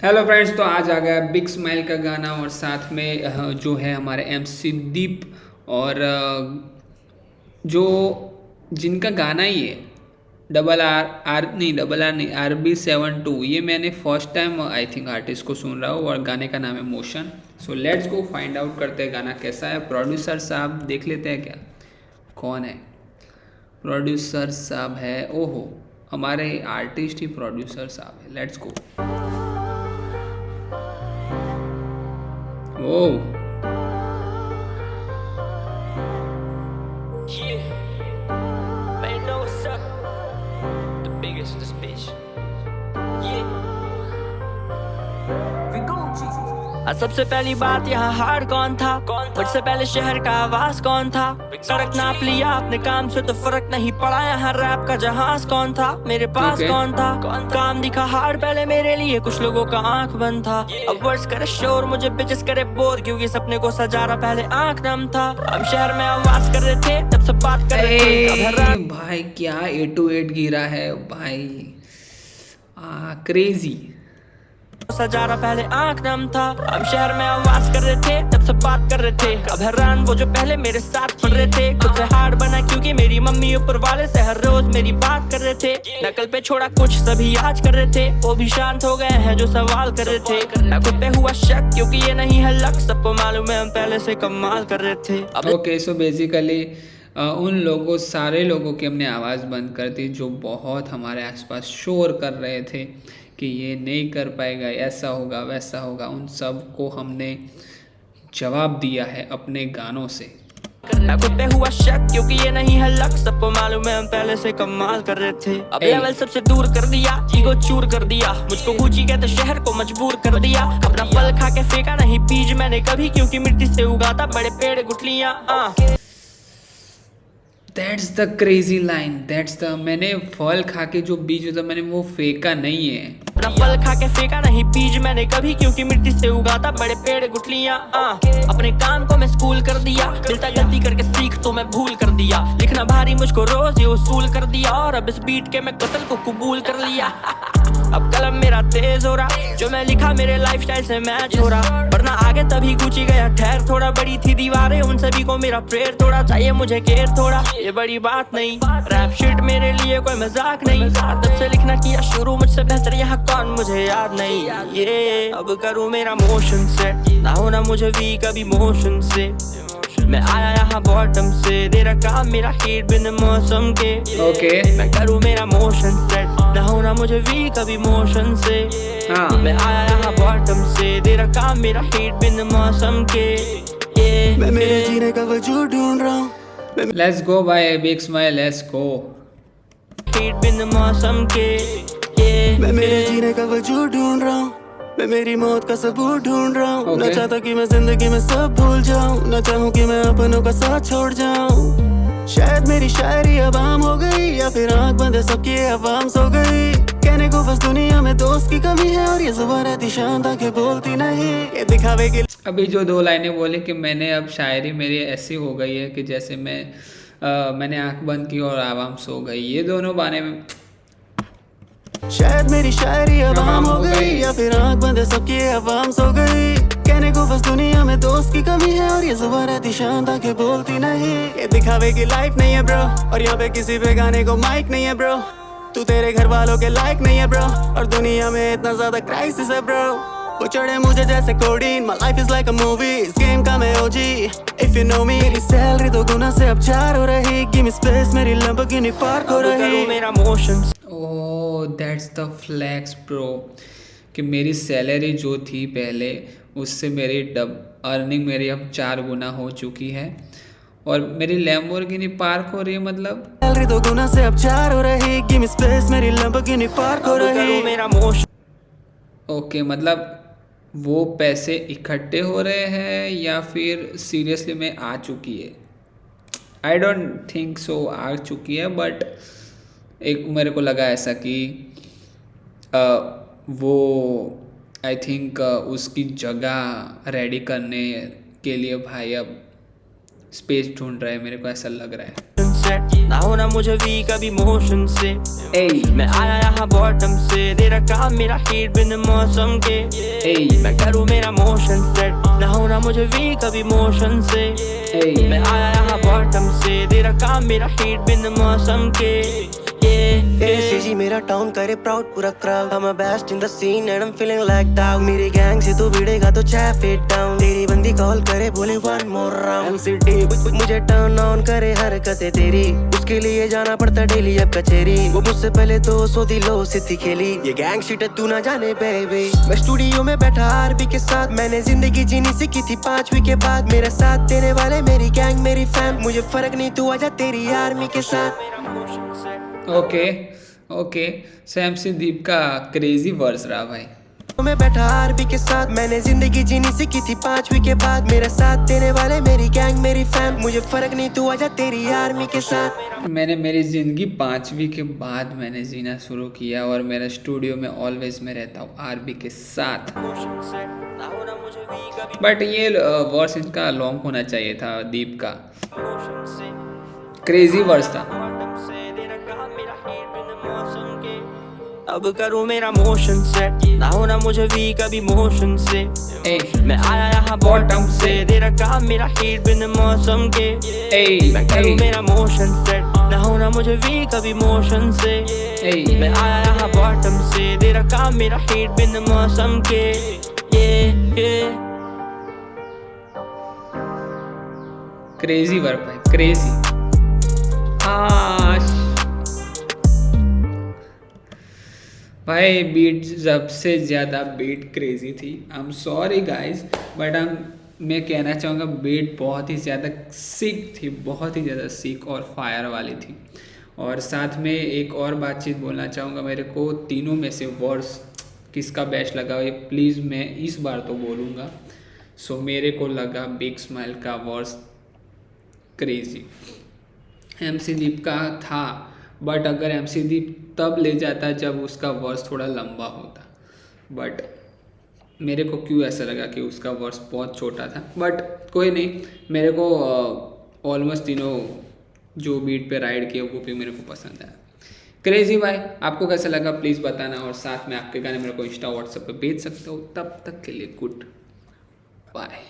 Hello friends, तो आज आ गया बिग स्माइल का गाना और साथ में जो है हमारे MC दीप और जो जिनका गाना ही है डबल आर आर नहीं, डबल आर नहीं, RB72। ये मैंने first time I think artist को सुन रहा हूँ और गाने का नाम है motion. So let's go find out करते हैं गाना कैसा है। प्रोड्यूसर साहब देख लेते हैं क्या, कौन है प्रोड्यूसर साहब। है ओहो, हमारे आर्टिस्ट ही प्रोड्यूसर साहब है। Let's go. Oh Yeah, man, know what's up? The biggest in this bitch. Yeah. We Gucci. सबसे पहली बात यहाँ हार कौन था? मुझसे पहले शहर का आवाज कौन था? सड़क नाप लिया अपने काम से तो फर्क नहीं पड़ा। यहाँ रैप का जहाज कौन था? मेरे पास Okay. कौन था? काम दिखा हार पहले मेरे लिए, कुछ लोगों का आंख बंद था। अब वर्ड्स करे शोर, मुझे बिचेस करे बोर, क्योंकि सपने को सजा रहा पहले आंख नम था। हम शहर में आवाज कर रहे थे, तब सब बात कर रहे थे। अब हैरान भाई क्या 808 गिरा है भाई, क्रेजी। सजा रहा पहले आंख नम था। हम शहर में आवाज कर रहे थे, तब सब बात कर रहे थे। अब हैरान वो जो पहले मेरे साथ पढ़ रहे थे। खुद से हार्ड बना क्योंकि मेरी मम्मी ऊपर वाले से हर रोज मेरी बात कर रहे थे। नकल पे छोड़ा कुछ सभी आज कर रहे थे, वो भी शांत हो गए हैं जो सवाल कर रहे थे। मैं खुद पे हुआ शक क्योंकि ये नहीं है लक, सबको मालूम है हम पहले से कमाल कर रहे थे। अब ओके, सो बेसिकली उन लोगों सारे लोगों की हमने आवाज़ बंद कर दी जो बहुत हमारे आसपास शोर कर रहे थे कि ये नहीं कर पाएगा, ऐसा होगा वैसा होगा। उन सब को हमने जवाब दिया है अपने गानों से। मैं खुद पे हुआ शक क्योंकि ये नहीं है लक, सबको मालूम है हम पहले से कमाल कर रहे थे। अब लेवल सबसे दूर कर दिया, ईगो चूर कर दिया, मुझको गुची कहते शहर को मजबूर कर दिया। अपना फल खा के फेंका नहीं बीज मैंने कभी, क्योंकि मिट्टी से उगाता बड़े पेड़ गुठलियां। That's the crazy line, that's the, मैंने फल खा के जो बीज होता मैंने वो फेंका नहीं है। अपना फल खा के फेंका नहीं बीज मैंने कभी, क्योंकि मिट्टी से उगाता बड़े पेड़ गुठलियां। अपने काम को मैं स्कूल कर दिया, मिलता गलती करके सीख तो मैं भूल कर दिया। लिखना भारी मुझको रोज ये उसूल कर दिया, और अब इस बीट के मैं कत्ल को कबूल कर लिया। अब कलम मेरा तेज हो रहा, जो मैं लिखा मेरे लाइफस्टाइल से मैच हो रहा। वरना आगे तभी गुची गया ठहर, थोड़ा बड़ी थी दीवारें उन सभी को मेरा प्रेयर थोड़ा चाहिए मुझे केयर थोड़ा। ये बड़ी बात नहीं, रैप शिट मेरे लिए कोई मजाक नहीं। तब से लिखना किया शुरू, मुझसे बेहतर यहाँ कौन मुझे याद नहीं। ये अब करूँ मेरा मोशन सेट, ना होना मुझे वीक अभी मोशन से। मैं आया यहाँ बॉटम से, दे रहा काम मेरा हीट बिन मौसम के। ओके। मैं करूँ मेरा मोशन सेट, ना होना मुझे वीक अभी मोशन से। हाँ। मैं आया यहाँ बॉटम से, दे रहा काम मेरा हीट बिन मौसम के। मैं मेरे जीने का वजूद ढूंढ रहा हूँ, let's go by big smile, let's go. हीट बिन मौसम के। मैं मेरे जीने का वजूद ढूंढ रहा हूँ, मैं मेरी मौत का सबूत ढूंढ रहा हूँ। Okay. न चाहता कि मैं जिंदगी में सब भूल जाऊँ, न चाहूँ कि मैं अपनों का साथ छोड़ जाऊँ। शायद मेरी शायरी अब आम हो गई, या फिर आंख बंद है सबकी आवाम सो गई। कहने को बस दुनिया में दोस्त की कमी है, और ये जुबान रहती शांत आंखें बोलती नहीं, ये दिखावे के। अभी जो दो लाइनें बोली कि मैंने अब शायरी मेरी ऐसी हो गई है कि जैसे मैंने आंख बंद की और आवाम सो गई, ये दोनों बाने में शायद मेरी शायरी अब आम हो गई, या फिर आंख बंद है सबकी आवाम सो गई। कहने को बस दुनिया में दोस्त की कमी है, और ये जुबान रहती शांत आंखें बोलती नहीं, ये दिखावे की लाइफ नहीं है ब्रो। और यहाँ पे किसी पे गाने को माइक नहीं है ब्रो, तू तेरे घर वालों के लायक नहीं है ब्रो। और दुनिया में इतना ज्यादा क्राइसिस है ब्रो, वो चढ़े मुझे जैसे codeine. My life is like a movie, इस गेम का मैं OG. If you know me, मेरी सैलरी 2 गुना से अब 4 हो रही। गिव मी स्पेस, मेरी लैम्बोर्गिनी पार्क हो रही। मेरा motion oh that's the flex bro, कि मेरी सैलरी जो थी पहले उससे मेरी अर्निंग मेरी अब 4 गुना हो चुकी है, और मेरी लैम्बोर्गिनी पार्क हो रही है। मतलब सैलरी 2 गुना से अब 4 हो रही। गिव मी स्पेस, मेरी लैम्बोर्गिनी पार्क हो रही। मेरा मोशन ओके, मतलब वो पैसे इकट्ठे हो रहे हैं या फिर सीरियसली में आ चुकी है। आई डोंट थिंक सो आ चुकी है, बट एक मेरे को लगा ऐसा कि वो आई थिंक उसकी जगह रेडी करने के लिए भाई अब स्पेस ढूंढ रहा है, मेरे को ऐसा लग रहा है। सेट ना होना मुझे वीक अभी मोशन से Hey, मैं आया यहाँ बॉटम से दे रखा मेरा हीट बिन मौसम के hey, मैं करूँ मेरा मोशन सेट ना होना मुझे वीक अभी मोशन से hey. मैं आया यहाँ बॉटम से दे रखा मेरा हीट बिन मौसम के ACG मेरा टाउन करे प्राउड पूरा crowd I'm a best in the scene and I'm feeling like that मेरी गैंग से तू भिड़ेगा तो chaff it down तेरी बंदी कॉल करे बोले one more round MCD मुझे टर्न ऑन करे हरकतें तेरी उसके लिए जाना पड़ता डेली अब कचेरी वो मुझसे पहले तो सोती लो सिद्धि खेली ये गैंग शीट तू ना जाने बेबी मैं स्टूडियो में बैठा आरबी के साथ मैंने जिंदगी जीनी सीखी थी 5वीं के बाद मेरा साथ देने वाले मेरी गैंग मेरी फैम मुझे फर्क नहीं तू आजा तेरी आर्मी के साथ ओके ओके सैम संदीप का क्रेजी वर्स रहा भाई। मैं बैठा आरबी के साथ मैंने जिंदगी जीनी सीखी थी 5वीं के बाद मेरा साथ देने वाले मेरी गैंग मेरी फैम मुझे फर्क नहीं तू आजा तेरी आर्मी के साथ मैंने मेरी ज़िंदगी 5वीं के बाद मैंने जीना शुरू किया और मेरा स्टूडियो में ऑलवेज मैं रहता हूँ आरबी के साथ। बट ये वर्स इनका लॉन्ग होना चाहिए था दीप का, क्रेजी वर्स था। अब करूँ मेरा मोशन सेट ना होना मुझे वीक अभी मोशन से मैं आया यहाँ बॉटम से दे रखा मेरा हीट बिन मौसम के मैं करूँ मेरा मोशन सेट ना होना मुझे वीक अभी मोशन से मैं आया यहाँ बॉटम से दे रखा मेरा हीट बिन मौसम के क्रेजी वर्क भाई, क्रेजी। भाई बीट सबसे ज़्यादा बीट क्रेजी थी। I am sorry guys but मैं कहना चाहूँगा बीट बहुत ही ज़्यादा सिक थी, बहुत ही ज़्यादा सिक और फायर वाली थी। और साथ में एक और बातचीत बोलना चाहूँगा, मेरे को तीनों में से वर्स किसका बेस्ट लगा ये प्लीज़ मैं इस बार तो बोलूँगा। सो मेरे को लगा बिग स्माइल का वर्स क्रेजी। MC दीप का था बट अगर MC दीप तब ले जाता जब उसका वर्स थोड़ा लंबा होता, बट मेरे को क्यों ऐसा लगा कि उसका वर्स बहुत छोटा था। बट कोई नहीं, मेरे को ऑलमोस्ट तीनों जो बीट पे राइड किए वो भी मेरे को पसंद आया। क्रेजी भाई, आपको कैसा लगा प्लीज़ बताना और साथ में आपके गाने मेरे को इंस्टा व्हाट्सएप पे भेज सकते हो। तब तक के लिए गुड बाय।